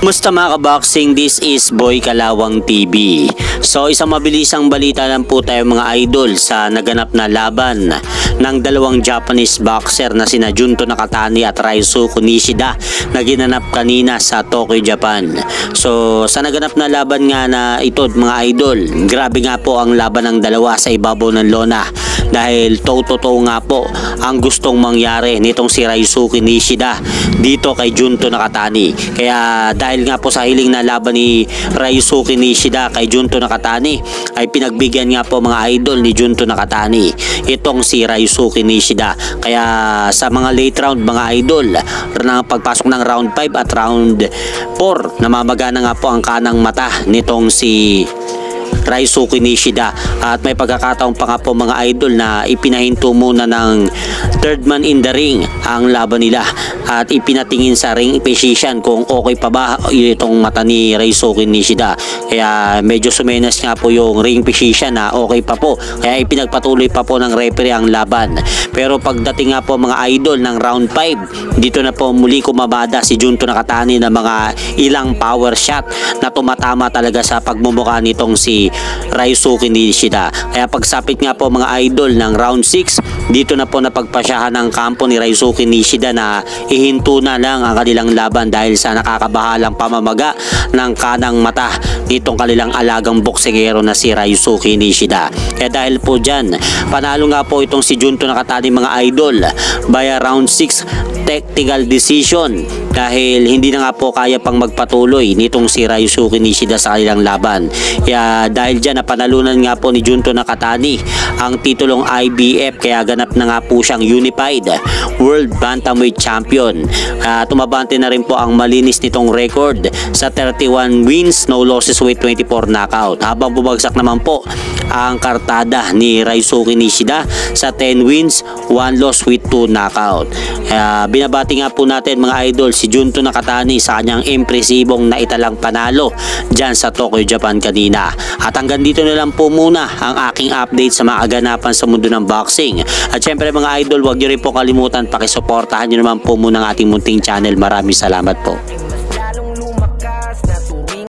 Musta mga kaboxing, this is Boy Kalawang TV. So isang mabilisang balita lang po tayo mga idol sa naganap na laban ng dalawang Japanese boxer na sina Junto Nakatani at Ryosuke Nishida na ginanap kanina sa Tokyo, Japan. So sa naganap na laban nga na ito mga idol, grabe nga po ang laban ng dalawa sa ibabaw ng lona dahil totoo nga po ang gustong mangyari nitong si Ryosuke Nishida dito kay Junto Nakatani. Kaya dahil nga po sa hiling na laban ni Ryosuke Nishida kay Junto Nakatani ay pinagbigyan nga po mga idol ni Junto Nakatani itong si Ryosuke Nishida. Kaya sa mga late round mga idol na pagpasok ng round 5 at round 4 namamagana nga po ang kanang mata nitong si Ryosuke Nishida at may pagkakataon pa nga po mga idol na ipinahinto muna ng third man in the ring ang laban nila at ipinatingin sa ring physician kung okay pa ba itong mata ni Ryosuke Nishida. Kaya medyo sumenas nga po yung ring physician na okay pa po, kaya ipinagpatuloy pa po ng referee ang laban. Pero pagdating nga po mga idol ng round 5, dito na po muli kumabada si Junto Nakatani ng mga ilang power shot na tumatama talaga sa pagmumukha nitong si Ryosuke Nishida. Kaya pagsapit nga po mga idol ng round 6, dito na po napagpasyahan ng kampo ni Ryosuke Nishida na ihinto na lang ang kanilang laban dahil sa nakakabahalang pamamaga ng kanang mata nitong kanilang alagang boksingero na si Ryosuke Nishida. Kaya dahil po dyan, panalo nga po itong si Junto Nakatani mga idol by round 6 technical decision dahil hindi na nga po kaya pang magpatuloy nitong si Ryosuke Nishida sa kanilang laban. Kaya dahil dyan napanalunan nga po ni Junto Nakatani ang titulong IBF, kaya ganap na nga po siyang Unified World Bantamweight Champion. Tumabante na rin po ang malinis nitong record sa 31 wins, no losses with 24 knockout. Habang bumagsak naman po ang kartada ni Ryosuke Nishida sa 10 wins, 1 loss with 2 knockout. Binabati nga po natin mga idol si Junto Nakatani sa kanyang impresibong naitalang panalo dyan sa Tokyo, Japan kanina. At hanggang dito na lang po muna ang aking update sa mga aganapan sa mundo ng boxing. At syempre mga idol, huwag nyo rin po kalimutan pakisuportahan nyo naman po muna ang ating munting channel. Maraming salamat po.